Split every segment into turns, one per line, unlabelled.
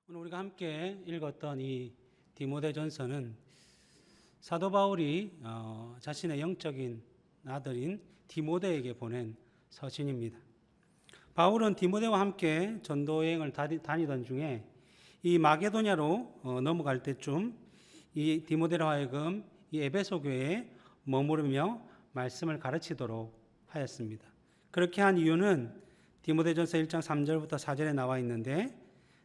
오늘 우리가 함께 읽었던 이 디모데전서는 사도 바울이 자신의 영적인 아들인 디모데에게 보낸 서신입니다. 바울은 디모데와 함께 전도 여행을 다니던 중에 이 마게도냐로 넘어갈 때쯤 이 디모데로 하여금 이 에베소 교회에 머무르며 말씀을 가르치도록 하였습니다. 그렇게 한 이유는 디모데전서 1장 3절부터 4절에 나와 있는데,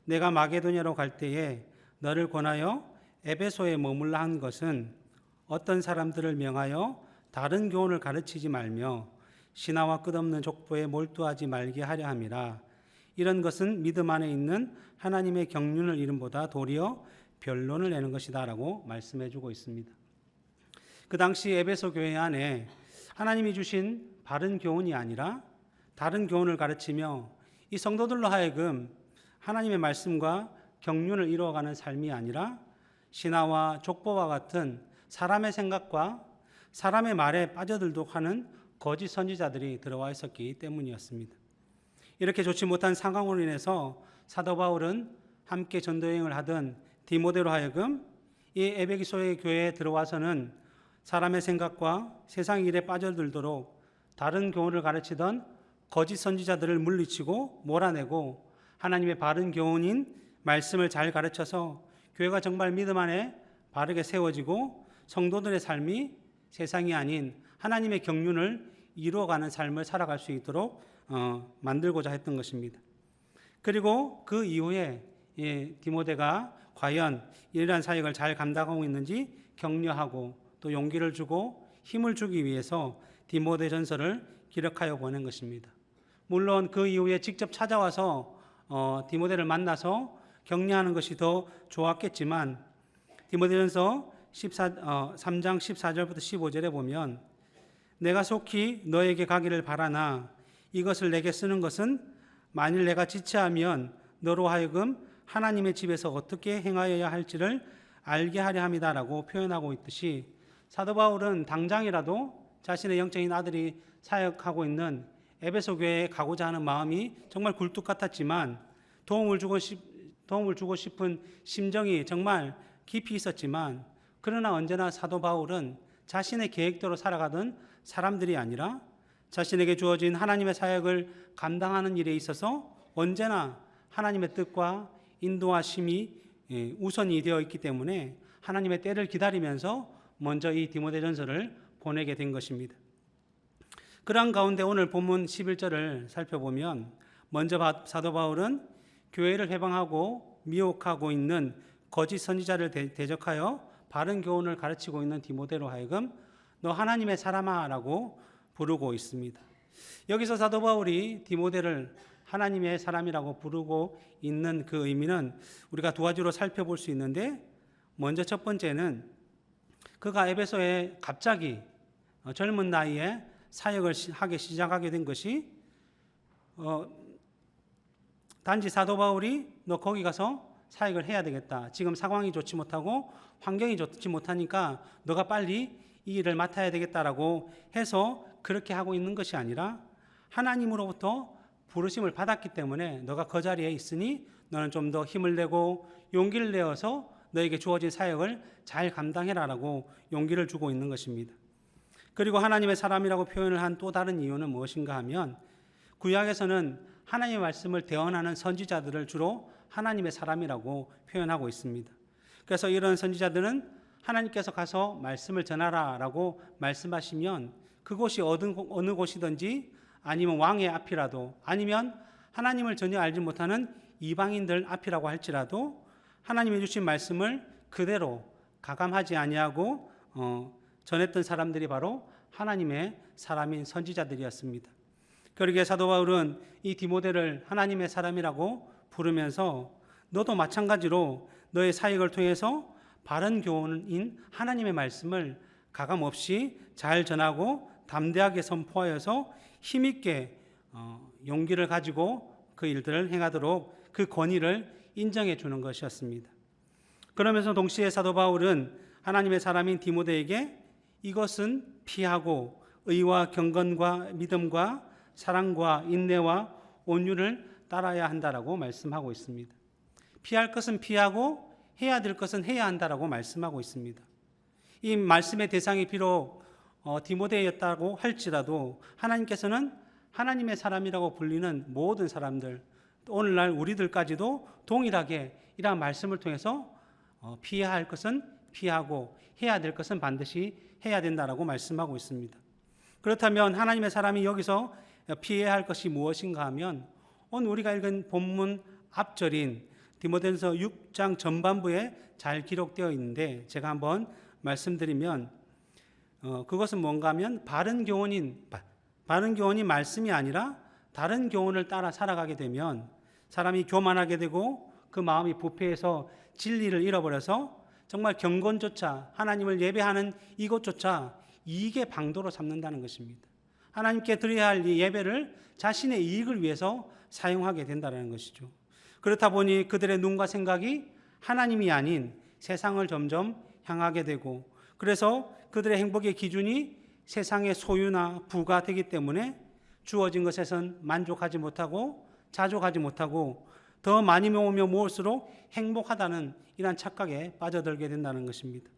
내가 마게도냐로 갈 때에 너를 권하여 에베소에 머물라 한 것은 어떤 사람들을 명하여 다른 교훈을 가르치지 말며 신하와 끝없는 족보에 몰두하지 말게 하려 함이라. 이런 것은 믿음 안에 있는 하나님의 경륜을 이름보다 도리어 변론을 내는 것이다 라고 말씀해 주고 있습니다. 그 당시 에베소 교회 안에 하나님이 주신 바른 교훈이 아니라 다른 교훈을 가르치며 이 성도들로 하여금 하나님의 말씀과 경륜을 이루어가는 삶이 아니라 신하와 족보와 같은 사람의 생각과 사람의 말에 빠져들도록 하는 거짓 선지자들이 들어와 있었기 때문이었습니다. 이렇게 좋지 못한 상황으로 인해서 사도 바울은 함께 전도여행을 하던 디모데로 하여금 이 에베소의 교회에 들어와서는 사람의 생각과 세상 일에 빠져들도록 다른 교훈을 가르치던 거짓 선지자들을 물리치고 몰아내고 하나님의 바른 교훈인 말씀을 잘 가르쳐서 교회가 정말 믿음 안에 바르게 세워지고 성도들의 삶이 세상이 아닌 하나님의 경륜을 이루어가는 삶을 살아갈 수 있도록 만들고자 했던 것입니다. 그리고 그 이후에 디모데가 과연 이러한 사역을 잘 감당하고 있는지 격려하고 또 용기를 주고 힘을 주기 위해서 디모데전서를 기록하여 보낸 것입니다. 물론 그 이후에 직접 찾아와서 디모데를 만나서 격려하는 것이 더 좋았겠지만, 디모데전서 3장 14절부터 15절에 보면, 내가 속히 너에게 가기를 바라나 이것을 내게 쓰는 것은 만일 내가 지체하면 너로 하여금 하나님의 집에서 어떻게 행하여야 할지를 알게 하려 함이다라고 표현하고 있듯이, 사도 바울은 당장이라도 자신의 영적인 아들이 사역하고 있는 에베소 교회에 가고자 하는 마음이 정말 굴뚝 같았지만 도움을 주고 싶은 심정이 정말 깊이 있었지만, 그러나 언제나 사도 바울은 자신의 계획대로 살아가던 사람들이 아니라 자신에게 주어진 하나님의 사역을 감당하는 일에 있어서 언제나 하나님의 뜻과 인도하심이 우선이 되어 있기 때문에 하나님의 때를 기다리면서 먼저 이 디모데전서를 보내게 된 것입니다. 그러한 가운데 오늘 본문 11절을 살펴보면, 먼저 사도 바울은 교회를 해방하고 미혹하고 있는 거짓 선지자를 대적하여 바른 교훈을 가르치고 있는 디모데로 하여금 너 하나님의 사람아 라고 부르고 있습니다. 여기서 사도 바울이 디모데를 하나님의 사람이라고 부르고 있는 그 의미는 우리가 두 가지로 살펴볼 수 있는데, 먼저 첫 번째는 그가 에베소에 갑자기 젊은 나이에 사역을 하기 시작하게 된 것이 단지 사도 바울이 너 거기 가서 사역을 해야 되겠다, 지금 상황이 좋지 못하고 환경이 좋지 못하니까 너가 빨리 이 일을 맡아야 되겠다라고 해서 그렇게 하고 있는 것이 아니라, 하나님으로부터 부르심을 받았기 때문에 너가 그 자리에 있으니 너는 좀 더 힘을 내고 용기를 내어서 너에게 주어진 사역을 잘 감당해라라고 용기를 주고 있는 것입니다. 그리고 하나님의 사람이라고 표현을 한 또 다른 이유는 무엇인가 하면, 구약에서는 하나님의 말씀을 대언하는 선지자들을 주로 하나님의 사람이라고 표현하고 있습니다. 그래서 이런 선지자들은 하나님께서 가서 말씀을 전하라라고 말씀하시면 그곳이 어느 곳이든지, 아니면 왕의 앞이라도, 아니면 하나님을 전혀 알지 못하는 이방인들 앞이라고 할지라도 하나님이 주신 말씀을 그대로 가감하지 아니하고 전했던 사람들이 바로 하나님의 사람인 선지자들이었습니다. 그러기에 사도 바울은 이 디모데를 하나님의 사람이라고 부르면서 너도 마찬가지로 너의 사역을 통해서 바른 교훈인 하나님의 말씀을 가감 없이 잘 전하고 담대하게 선포하여서 힘있게 용기를 가지고 그 일들을 행하도록 그 권위를 인정해 주는 것이었습니다. 그러면서 동시에 사도 바울은 하나님의 사람인 디모데에게 이것은 피하고 의와 경건과 믿음과 사랑과 인내와 온유를 따라야 한다라고 말씀하고 있습니다. 피할 것은 피하고 해야 될 것은 해야 한다라고 말씀하고 있습니다. 이 말씀의 대상이 비록 디모데였다고 할지라도 하나님께서는 하나님의 사람이라고 불리는 모든 사람들, 오늘날 우리들까지도 동일하게 이러한 말씀을 통해서 피해야 할 것은 피하고 해야 될 것은 반드시 해야 된다라고 말씀하고 있습니다. 그렇다면 하나님의 사람이 여기서 피해야 할 것이 무엇인가 하면 오늘 우리가 읽은 본문 앞절인 디모데전서 6장 전반부에 잘 기록되어 있는데 제가 한번 말씀드리면 그것은 뭔가 하면 바른 교훈이 말씀이 아니라 다른 교훈을 따라 살아가게 되면 사람이 교만하게 되고 그 마음이 부패해서 진리를 잃어버려서 정말 경건조차 하나님을 예배하는 이것조차 이익의 방도로 삼는다는 것입니다. 하나님께 드려야 할 이 예배를 자신의 이익을 위해서 사용하게 된다는 것이죠. 그렇다 보니 그들의 눈과 생각이 하나님이 아닌 세상을 점점 향하게 되고 그래서 그들의 행복의 기준이 세상의 소유나 부가 되기 때문에 주어진 것에선 만족하지 못하고 자족하지 못하고 더 많이 모으면 모을수록 행복하다는 이런 착각에 빠져들게 된다는 것입니다.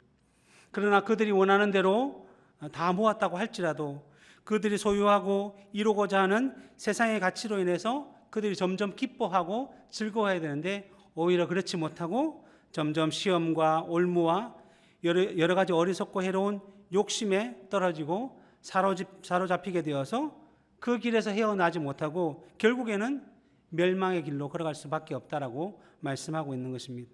그러나 그들이 원하는 대로 다 모았다고 할지라도 그들이 소유하고 이루고자 하는 세상의 가치로 인해서 그들이 점점 기뻐하고 즐거워해야 되는데 오히려 그렇지 못하고 점점 시험과 올무와 여러 가지 어리석고 해로운 욕심에 떨어지고 사로잡히게 되어서 그 길에서 헤어나지 못하고 결국에는 멸망의 길로 걸어갈 수밖에 없다라고 말씀하고 있는 것입니다.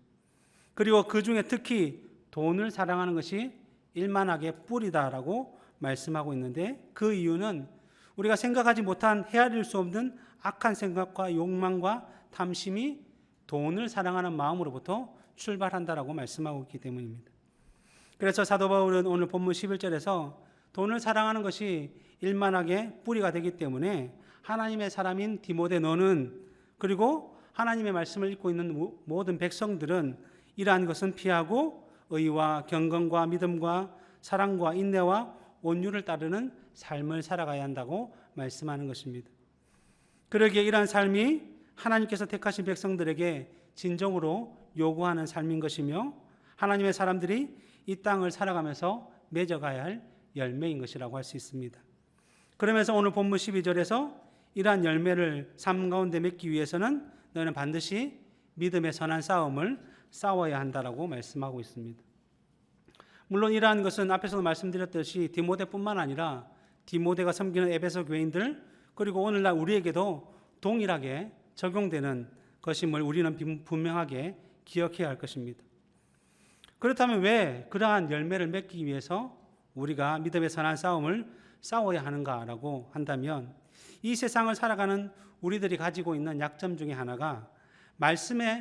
그리고 그 중에 특히 돈을 사랑하는 것이 일만하게 뿌리다라고 말씀하고 있는데 그 이유는 우리가 생각하지 못한 헤아릴 수 없는 악한 생각과 욕망과 탐심이 돈을 사랑하는 마음으로부터 출발한다라고 말씀하고 있기 때문입니다. 그래서 사도 바울은 오늘 본문 11절에서 돈을 사랑하는 것이 일만하게 뿌리가 되기 때문에 하나님의 사람인 디모데 너는 그리고 하나님의 말씀을 읽고 있는 모든 백성들은 이러한 것은 피하고 의와 경건과 믿음과 사랑과 인내와 온유를 따르는 삶을 살아가야 한다고 말씀하는 것입니다. 그러기에 이러한 삶이 하나님께서 택하신 백성들에게 진정으로 요구하는 삶인 것이며 하나님의 사람들이 이 땅을 살아가면서 맺어가야 할 열매인 것이라고 할 수 있습니다. 그러면서 오늘 본문 12절에서 이러한 열매를 삶 가운데 맺기 위해서는 너는 반드시 믿음의 선한 싸움을 싸워야 한다라고 말씀하고 있습니다. 물론 이러한 것은 앞에서도 말씀드렸듯이 디모데뿐만 아니라 디모데가 섬기는 에베소 교인들 그리고 오늘날 우리에게도 동일하게 적용되는 것임을 우리는 분명하게 기억해야 할 것입니다. 그렇다면 왜 그러한 열매를 맺기 위해서 우리가 믿음의 선한 싸움을 싸워야 하는가라고 한다면 이 세상을 살아가는 우리들이 가지고 있는 약점 중에 하나가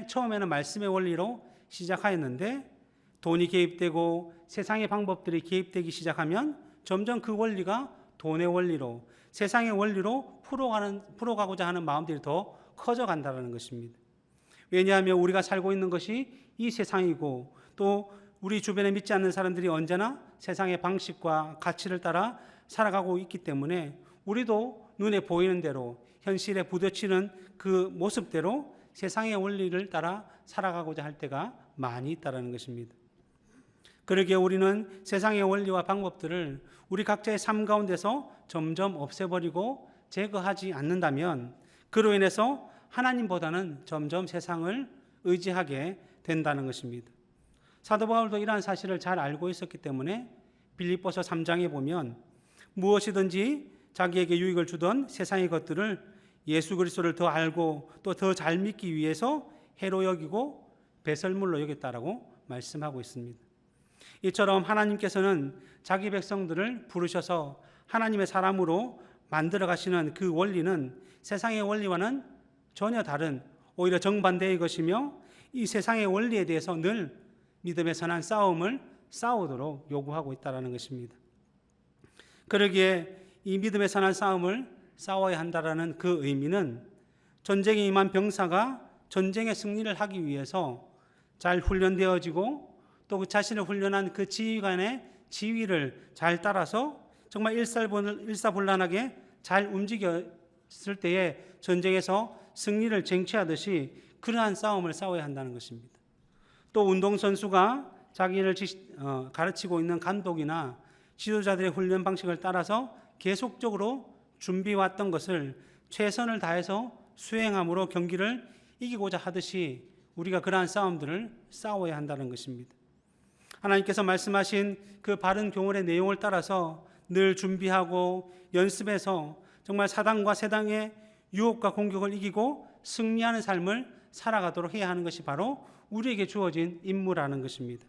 처음에는 말씀의 원리로 시작하였는데 돈이 개입되고 세상의 방법들이 개입되기 시작하면 점점 그 원리가 돈의 원리로 세상의 원리로 풀어가고자 하는 마음들이 더 커져간다는 것입니다. 왜냐하면 우리가 살고 있는 것이 이 세상이고 또 우리 주변에 믿지 않는 사람들이 언제나 세상의 방식과 가치를 따라 살아가고 있기 때문에 우리도 눈에 보이는 대로 현실에 부딪히는 그 모습대로 세상의 원리를 따라 살아가고자 할 때가 많이 있다는 것입니다. 그러기에 우리는 세상의 원리와 방법들을 우리 각자의 삶 가운데서 점점 없애버리고 제거하지 않는다면 그로 인해서 하나님보다는 점점 세상을 의지하게 된다는 것입니다. 사도 바울도 이러한 사실을 잘 알고 있었기 때문에 빌립보서 3장에 보면 무엇이든지 자기에게 유익을 주던 세상의 것들을 예수 그리스도를 더 알고 또 더 잘 믿기 위해서 해로 여기고 배설물로 여겼다라고 말씀하고 있습니다. 이처럼 하나님께서는 자기 백성들을 부르셔서 하나님의 사람으로 만들어 가시는 그 원리는 세상의 원리와는 전혀 다른 오히려 정반대의 것이며 이 세상의 원리에 대해서 늘 믿음의 선한 싸움을 싸우도록 요구하고 있다는 것입니다. 그러기에 이 믿음의 선한 싸움을 싸워야 한다는 그 의미는 전쟁에 임한 병사가 전쟁의 승리를 하기 위해서 잘 훈련되어지고 또 그 자신을 훈련한 그 지휘관의 지휘를 잘 따라서 정말 일사불란하게 잘 움직였을 때에 전쟁에서 승리를 쟁취하듯이 그러한 싸움을 싸워야 한다는 것입니다. 또 운동선수가 자기를 가르치고 있는 감독이나 지도자들의 훈련 방식을 따라서 계속적으로 준비해왔던 것을 최선을 다해서 수행함으로 경기를 이기고자 하듯이 우리가 그러한 싸움들을 싸워야 한다는 것입니다. 하나님께서 말씀하신 그 바른 교훈의 내용을 따라서 늘 준비하고 연습해서 정말 사단과 세상의 유혹과 공격을 이기고 승리하는 삶을 살아가도록 해야 하는 것이 바로 우리에게 주어진 임무라는 것입니다.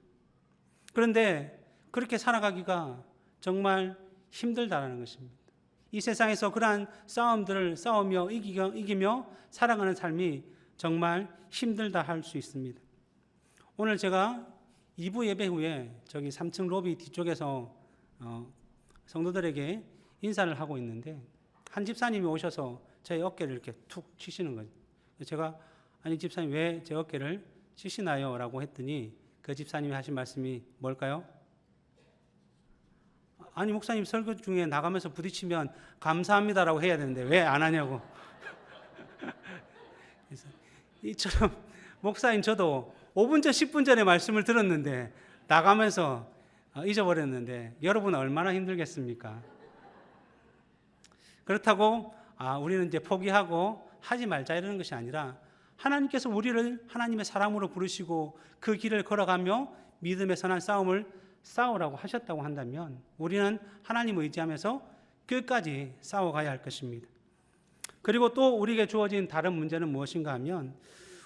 그런데 그렇게 살아가기가 정말 힘들다라는 것입니다. 이 세상에서 그러한 싸움들을 싸우며 이기며 살아가는 삶이 정말 힘들다 할 수 있습니다. 오늘 제가 2부 예배 후에 저기 3층 로비 뒤쪽에서 성도들에게 인사를 하고 있는데 한 집사님이 오셔서 제 어깨를 이렇게 툭 치시는 거죠. 제가 아니 집사님 왜 제 어깨를 치시나요? 라고 했더니 그 집사님이 하신 말씀이 뭘까요? 아니 목사님 설교 중에 나가면서 부딪히면 감사합니다라고 해야 되는데 왜 안 하냐고. 그래서 이처럼 목사님 저도 5분 전 10분 전에 말씀을 들었는데 나가면서 잊어버렸는데 여러분은 얼마나 힘들겠습니까? 그렇다고 우리는 이제 포기하고 하지 말자 이러는 것이 아니라 하나님께서 우리를 하나님의 사람으로 부르시고 그 길을 걸어가며 믿음의 선한 싸움을 싸우라고 하셨다고 한다면 우리는 하나님을 의지하면서 끝까지 싸워가야 할 것입니다. 그리고 또 우리에게 주어진 다른 문제는 무엇인가 하면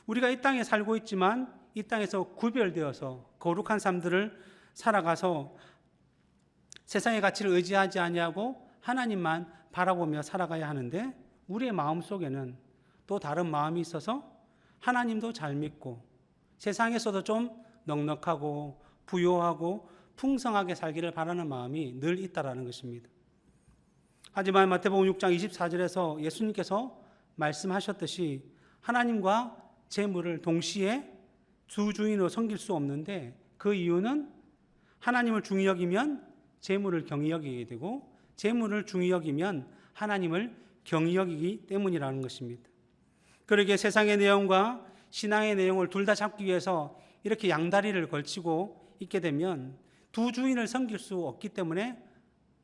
우리가 이 땅에 살고 있지만 이 땅에서 구별되어서 거룩한 삶들을 살아가서 세상의 가치를 의지하지 아니하고 하나님만 바라보며 살아가야 하는데 우리의 마음속에는 또 다른 마음이 있어서 하나님도 잘 믿고 세상에서도 좀 넉넉하고 부요하고 풍성하게 살기를 바라는 마음이 늘 있다라는 것입니다. 하지만 마태복음 6장 24절에서 예수님께서 말씀하셨듯이 하나님과 재물을 동시에 두 주인으로 섬길 수 없는데 그 이유는 하나님을 중히 여기면 재물을 경히 여기게 되고 재물을 중히 여기면 하나님을 경히 여기기 때문이라는 것입니다. 그러기에 세상의 내용과 신앙의 내용을 둘 다 잡기 위해서 이렇게 양다리를 걸치고 있게 되면 두 주인을 섬길 수 없기 때문에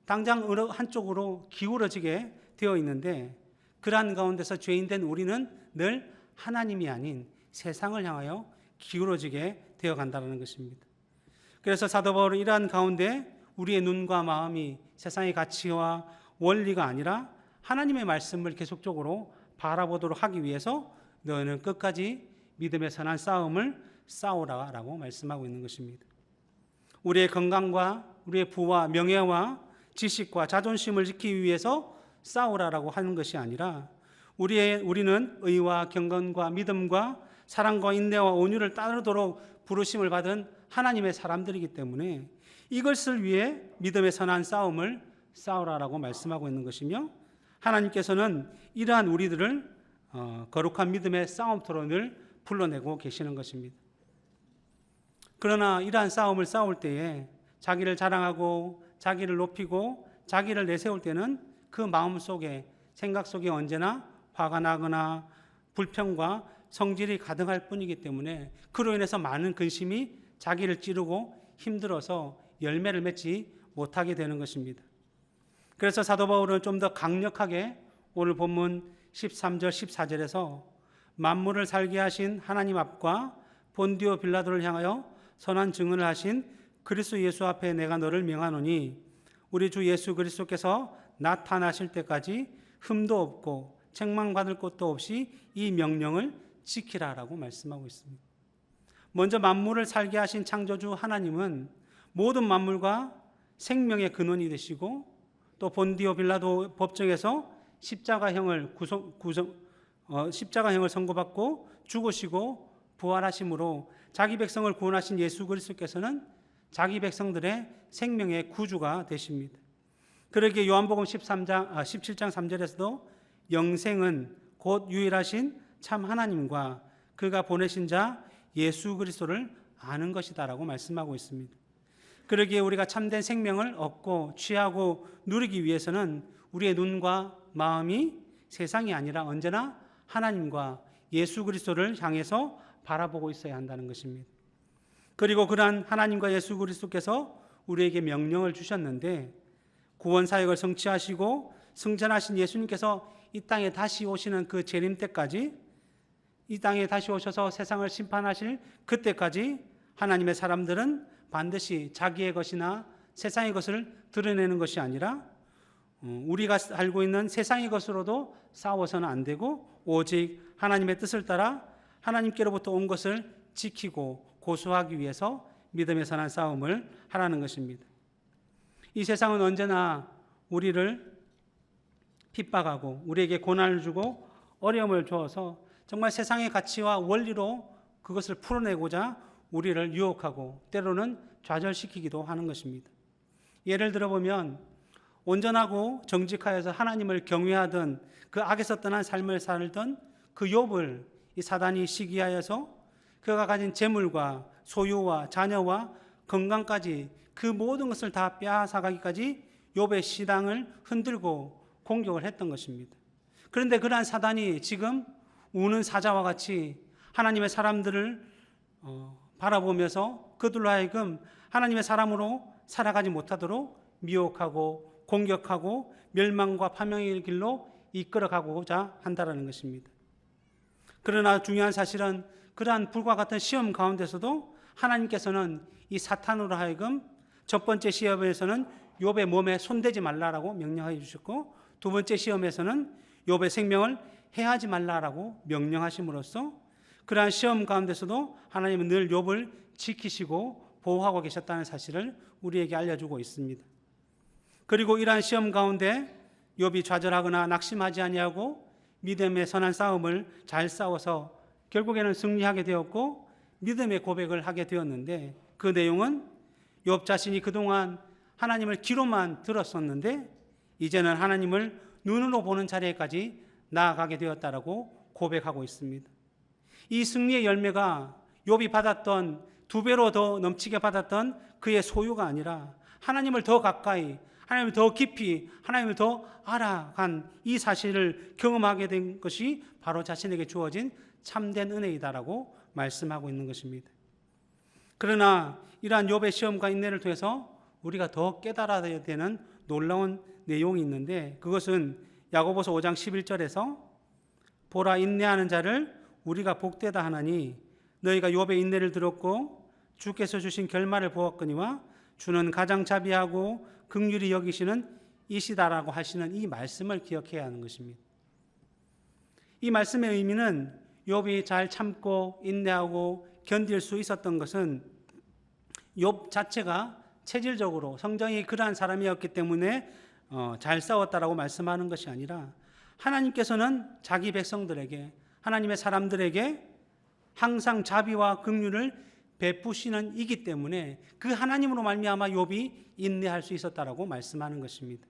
당장 한쪽으로 기울어지게 되어 있는데 그러한 가운데서 죄인된 우리는 늘 하나님이 아닌 세상을 향하여 기울어지게 되어 간다는 것입니다. 그래서 사도 바울은 이러한 가운데 우리의 눈과 마음이 세상의 가치와 원리가 아니라 하나님의 말씀을 계속적으로 바라보도록 하기 위해서 너희는 끝까지 믿음의 선한 싸움을 싸우라라고 말씀하고 있는 것입니다. 우리의 건강과 우리의 부와 명예와 지식과 자존심을 지키기 위해서 싸우라라고 하는 것이 아니라 우리는 의와 경건과 믿음과 사랑과 인내와 온유를 따르도록 부르심을 받은 하나님의 사람들이기 때문에 이것을 위해 믿음의 선한 싸움을 싸우라라고 말씀하고 있는 것이며 하나님께서는 이러한 우리들을 거룩한 믿음의 싸움터로 늘 불러내고 계시는 것입니다. 그러나 이러한 싸움을 싸울 때에 자기를 자랑하고 자기를 높이고 자기를 내세울 때는 그 마음 속에 생각 속에 언제나 화가 나거나 불평과 성질이 가득할 뿐이기 때문에 그로 인해서 많은 근심이 자기를 찌르고 힘들어서 열매를 맺지 못하게 되는 것입니다. 그래서 사도 바울은 좀 더 강력하게 오늘 본문 13절 14절에서 만물을 살게 하신 하나님 앞과 본디오 빌라도를 향하여 선한 증언을 하신 그리스도 예수 앞에 내가 너를 명하노니 우리 주 예수 그리스도께서 나타나실 때까지 흠도 없고 책망받을 것도 없이 이 명령을 지키라라고 말씀하고 있습니다. 먼저 만물을 살게 하신 창조주 하나님은 모든 만물과 생명의 근원이 되시고 또 본디오 빌라도 법정에서 십자가형을 선고받고 죽으시고 부활하심으로 자기 백성을 구원하신 예수 그리스도께서는 자기 백성들의 생명의 구주가 되십니다. 그러기에 요한복음 17장 3절에서도 영생은 곧 유일하신 참 하나님과 그가 보내신 자 예수 그리스도를 아는 것이다라고 말씀하고 있습니다. 그러기에 우리가 참된 생명을 얻고 취하고 누리기 위해서는 우리의 눈과 마음이 세상이 아니라 언제나 하나님과 예수 그리스도를 향해서 바라보고 있어야 한다는 것입니다. 그리고 그러한 하나님과 예수 그리스도께서 우리에게 명령을 주셨는데 구원 사역을 성취하시고 승천하신 예수님께서 이 땅에 다시 오시는 그 재림 때까지, 이 땅에 다시 오셔서 세상을 심판하실 그때까지 하나님의 사람들은 반드시 자기의 것이나 세상의 것을 드러내는 것이 아니라 우리가 알고 있는 세상의 것으로도 싸워서는 안 되고 오직 하나님의 뜻을 따라 하나님께로부터 온 것을 지키고 고수하기 위해서 믿음의 선한 싸움을 하라는 것입니다. 이 세상은 언제나 우리를 핍박하고 우리에게 고난을 주고 어려움을 주어서 정말 세상의 가치와 원리로 그것을 풀어내고자 우리를 유혹하고 때로는 좌절시키기도 하는 것입니다. 예를 들어보면 온전하고 정직하여서 하나님을 경외하던 그 악에서 떠난 삶을 살던 그 욥을 이 사단이 시기하여서 그가 가진 재물과 소유와 자녀와 건강까지 그 모든 것을 다 빼앗아가기까지 욥의 신앙을 흔들고 공격을 했던 것입니다. 그런데 그러한 사단이 지금 우는 사자와 같이 하나님의 사람들을 바라보면서 그들로 하여금 하나님의 사람으로 살아가지 못하도록 미혹하고 공격하고 멸망과 파멸의 길로 이끌어가고자 한다는 것입니다. 그러나 중요한 사실은 그러한 불과 같은 시험 가운데서도 하나님께서는 이 사탄으로 하여금 첫 번째 시험에서는 욥의 몸에 손대지 말라라고 명령해 주셨고, 두 번째 시험에서는 욥의 생명을 해하지 말라라고 명령하심으로써 그러한 시험 가운데서도 하나님은 늘 욥을 지키시고 보호하고 계셨다는 사실을 우리에게 알려주고 있습니다. 그리고 이러한 시험 가운데 욥이 좌절하거나 낙심하지 아니하고 믿음의 선한 싸움을 잘 싸워서 결국에는 승리하게 되었고 믿음의 고백을 하게 되었는데, 그 내용은 욥 자신이 그동안 하나님을 귀로만 들었었는데 이제는 하나님을 눈으로 보는 자리에까지 나아가게 되었다라고 고백하고 있습니다. 이 승리의 열매가 욥이 받았던 2배로 더 넘치게 받았던 그의 소유가 아니라 하나님을 더 가까이, 하나님을 더 깊이, 하나님을 더 알아간 이 사실을 경험하게 된 것이 바로 자신에게 주어진 참된 은혜이다라고 말씀하고 있는 것입니다. 그러나 이러한 욥의 시험과 인내를 통해서 우리가 더 깨달아야 되는 놀라운 내용이 있는데, 그것은 야고보서 5장 11절에서 보라, 인내하는 자를 우리가 복되다 하나니 너희가 욥의 인내를 들었고 주께서 주신 결말을 보았거니와 주는 가장 자비하고 긍휼히 여기시는 이시다라고 하시는 이 말씀을 기억해야 하는 것입니다. 이 말씀의 의미는 욥이 잘 참고 인내하고 견딜 수 있었던 것은 욥 자체가 체질적으로 성정이 그러한 사람이었기 때문에 잘 싸웠다라고 말씀하는 것이 아니라 하나님께서는 자기 백성들에게, 하나님의 사람들에게 항상 자비와 긍휼을 베푸시는 이기 때문에 그 하나님으로 말미암아 욥이 인내할 수 있었다라고 말씀하는 것입니다.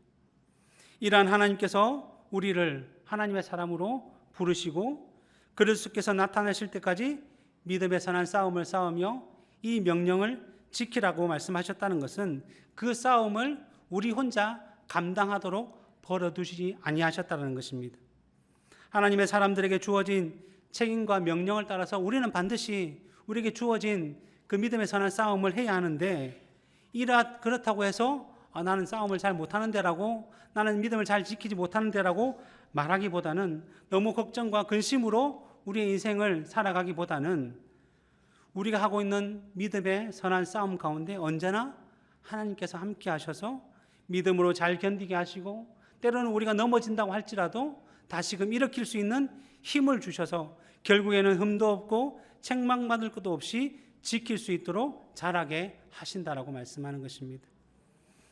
이러한 하나님께서 우리를 하나님의 사람으로 부르시고 그리스도께서 나타나실 때까지 믿음의 선한 싸움을 싸우며 이 명령을 지키라고 말씀하셨다는 것은 그 싸움을 우리 혼자 감당하도록 벌어두시지 아니하셨다는 것입니다. 하나님의 사람들에게 주어진 책임과 명령을 따라서 우리는 반드시 우리에게 주어진 그 믿음의 선한 싸움을 해야 하는데, 그렇다고 해서 나는 싸움을 잘 못하는데라고, 나는 믿음을 잘 지키지 못하는데라고 말하기보다는 너무 걱정과 근심으로 우리의 인생을 살아가기보다는 우리가 하고 있는 믿음의 선한 싸움 가운데 언제나 하나님께서 함께 하셔서 믿음으로 잘 견디게 하시고, 때로는 우리가 넘어진다고 할지라도 다시금 일으킬 수 있는 힘을 주셔서 결국에는 흠도 없고 책망받을 것도 없이 지킬 수 있도록 자라게 하신다라고 말씀하는 것입니다.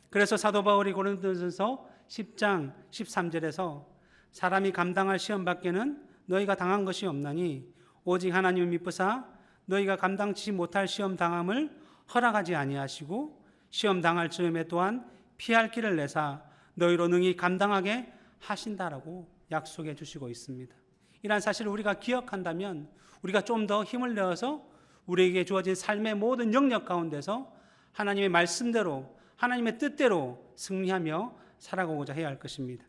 그래서 사도 바울이 고린도전서 10장 13절에서 사람이 감당할 시험 밖에는 너희가 당한 것이 없나니 오직 하나님을 미쁘사 너희가 감당치 못할 시험 당함을 허락하지 아니하시고 시험 당할 즈음에 또한 피할 길을 내사 너희로 능히 감당하게 하신다라고 약속해 주시고 있습니다. 이러한 사실을 우리가 기억한다면 우리가 좀 더 힘을 내어서 우리에게 주어진 삶의 모든 영역 가운데서 하나님의 말씀대로, 하나님의 뜻대로 승리하며 살아가고자 해야 할 것입니다.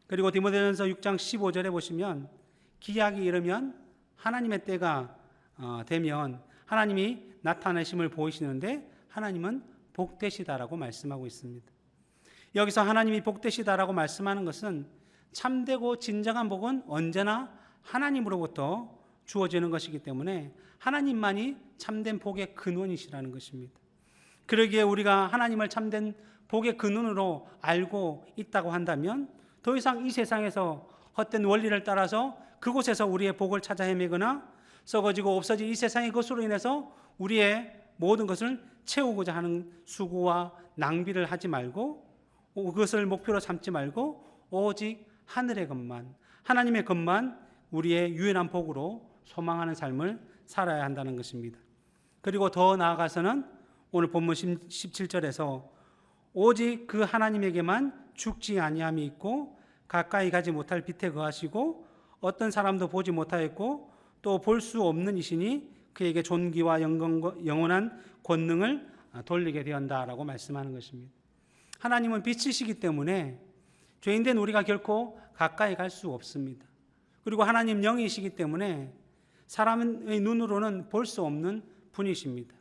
그리고 디모데전서 6장 15절에 보시면 기약이 이르면 하나님의 때가 되면 하나님이 나타내심을 보이시는데 하나님은 복되시다라고 말씀하고 있습니다. 여기서 하나님이 복되시다라고 말씀하는 것은 참되고 진정한 복은 언제나 하나님으로부터 주어지는 것이기 때문에 하나님만이 참된 복의 근원이시라는 것입니다. 그러기에 우리가 하나님을 참된 복의 근원으로 알고 있다고 한다면 더 이상 이 세상에서 헛된 원리를 따라서 그곳에서 우리의 복을 찾아 헤매거나 썩어지고 없어진 이 세상의 것으로 인해서 우리의 모든 것을 채우고자 하는 수고와 낭비를 하지 말고 그것을 목표로 삼지 말고 오직 하늘의 것만, 하나님의 것만 우리의 유일한 복으로 소망하는 삶을 살아야 한다는 것입니다. 그리고 더 나아가서는 오늘 본문 17절에서 오직 그 하나님에게만 죽지 아니함이 있고 가까이 가지 못할 빛에 거하시고 어떤 사람도 보지 못하였고 또 볼 수 없는 이시니 그에게 존귀와 영원한 권능을 돌리게 되었다라고 말씀하는 것입니다. 하나님은 빛이시기 때문에 죄인된 우리가 결코 가까이 갈 수 없습니다. 그리고 하나님 영이시기 때문에 사람의 눈으로는 볼 수 없는 분이십니다.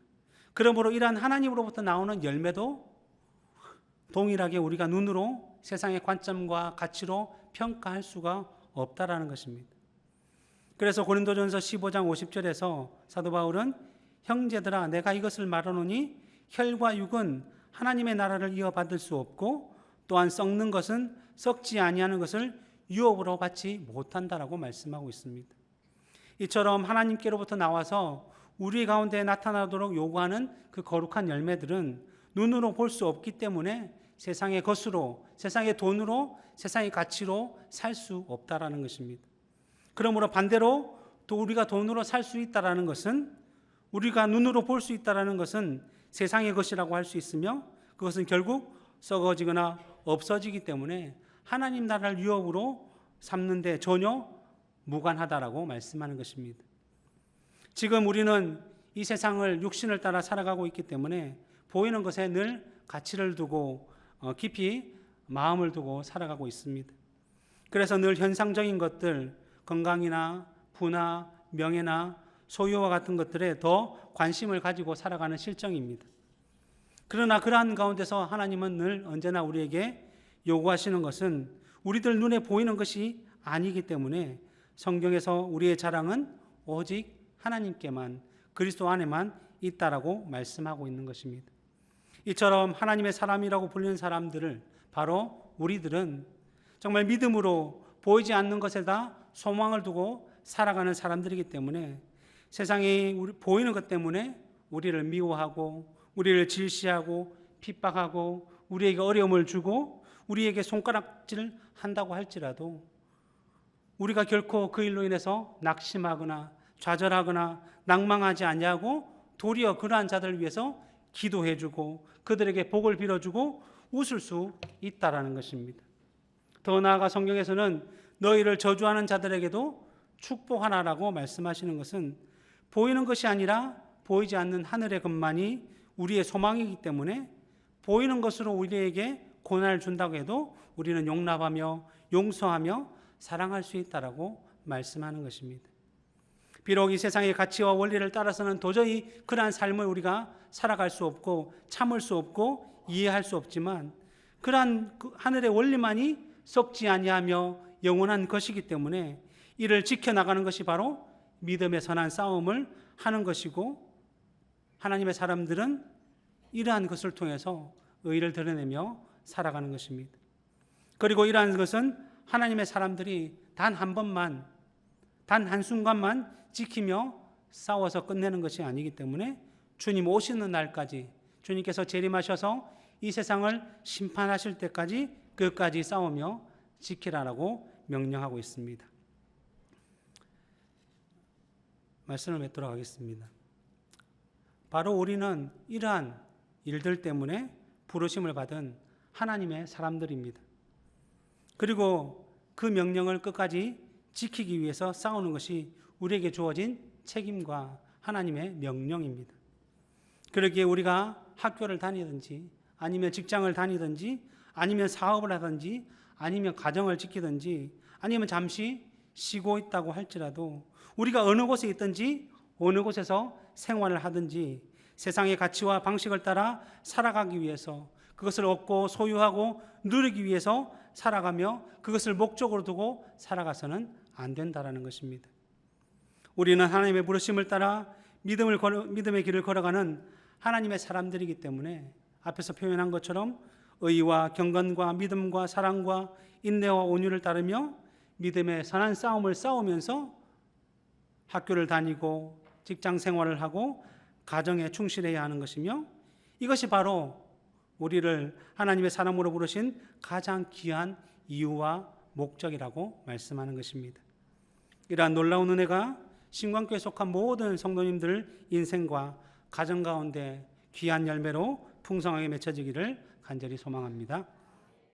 그러므로 이러한 하나님으로부터 나오는 열매도 동일하게 우리가 눈으로 세상의 관점과 가치로 평가할 수가 없다라는 것입니다. 그래서 고린도전서 15장 50절에서 사도 바울은 형제들아 내가 이것을 말하노니 혈과 육은 하나님의 나라를 이어받을 수 없고 또한 썩는 것은 썩지 아니하는 것을 유업으로 받지 못한다라고 말씀하고 있습니다. 이처럼 하나님께로부터 나와서 우리 가운데 나타나도록 요구하는 그 거룩한 열매들은 눈으로 볼 수 없기 때문에 세상의 것으로, 세상의 돈으로, 세상의 가치로 살 수 없다라는 것입니다. 그러므로 반대로 또 우리가 돈으로 살 수 있다라는 것은, 우리가 눈으로 볼 수 있다라는 것은 세상의 것이라고 할 수 있으며 그것은 결국 썩어지거나 없어지기 때문에 하나님 나라를 유업으로 삼는데 전혀 무관하다라고 말씀하는 것입니다. 지금 우리는 이 세상을 육신을 따라 살아가고 있기 때문에 보이는 것에 늘 가치를 두고 깊이 마음을 두고 살아가고 있습니다. 그래서 늘 현상적인 것들, 건강이나 부나 명예나 소유와 같은 것들에 더 관심을 가지고 살아가는 실정입니다. 그러나 그러한 가운데서 하나님은 늘 언제나 우리에게 요구하시는 것은 우리들 눈에 보이는 것이 아니기 때문에 성경에서 우리의 자랑은 오직 하나님께만, 그리스도 안에만 있다라고 말씀하고 있는 것입니다. 이처럼 하나님의 사람이라고 불리는 사람들을, 바로 우리들은 정말 믿음으로 보이지 않는 것에다 소망을 두고 살아가는 사람들이기 때문에 세상에 보이는 것 때문에 우리를 미워하고 우리를 질시하고 핍박하고 우리에게 어려움을 주고 우리에게 손가락질 한다고 할지라도 우리가 결코 그 일로 인해서 낙심하거나 좌절하거나 낭망하지 않냐고 도리어 그러한 자들을 위해서 기도해주고 그들에게 복을 빌어주고 웃을 수 있다라는 것입니다. 더 나아가 성경에서는 너희를 저주하는 자들에게도 축복하라라고 말씀하시는 것은 보이는 것이 아니라 보이지 않는 하늘의 것만이 우리의 소망이기 때문에 보이는 것으로 우리에게 고난을 준다고 해도 우리는 용납하며 용서하며 사랑할 수 있다라고 말씀하는 것입니다. 비록 이 세상의 가치와 원리를 따라서는 도저히 그러한 삶을 우리가 살아갈 수 없고 참을 수 없고 이해할 수 없지만 그러한 하늘의 원리만이 썩지 아니하며 영원한 것이기 때문에 이를 지켜나가는 것이 바로 믿음의 선한 싸움을 하는 것이고 하나님의 사람들은 이러한 것을 통해서 의를 드러내며 살아가는 것입니다. 그리고 이러한 것은 하나님의 사람들이 단 한 번만, 단 한순간만 지키며 싸워서 끝내는 것이 아니기 때문에 주님 오시는 날까지, 주님께서 재림하셔서 이 세상을 심판하실 때까지 끝까지 싸우며 지키라라고 명령하고 있습니다. 말씀을 맺도록 하겠습니다. 바로 우리는 이러한 일들 때문에 부르심을 받은 하나님의 사람들입니다. 그리고 그 명령을 끝까지 지키기 위해서 싸우는 것이 우리에게 주어진 책임과 하나님의 명령입니다. 그러기에 우리가 학교를 다니든지 아니면 직장을 다니든지 아니면 사업을 하든지 아니면 가정을 지키든지 아니면 잠시 쉬고 있다고 할지라도 우리가 어느 곳에 있든지 어느 곳에서 생활을 하든지 세상의 가치와 방식을 따라 살아가기 위해서, 그것을 얻고 소유하고 누리기 위해서 살아가며 그것을 목적으로 두고 살아가서는 안 된다라는 것입니다. 우리는 하나님의 부르심을 따라 믿음의 길을 걸어가는 하나님의 사람들이기 때문에 앞에서 표현한 것처럼 의와 경건과 믿음과 사랑과 인내와 온유를 따르며 믿음의 선한 싸움을 싸우면서 학교를 다니고 직장 생활을 하고 가정에 충실해야 하는 것이며, 이것이 바로 우리를 하나님의 사람으로 부르신 가장 귀한 이유와 목적이라고 말씀하는 것입니다. 이러한 놀라운 은혜가 신광교에 속한 모든 성도님들 인생과 가정 가운데 귀한 열매로 풍성하게 맺혀지기를 간절히 소망합니다.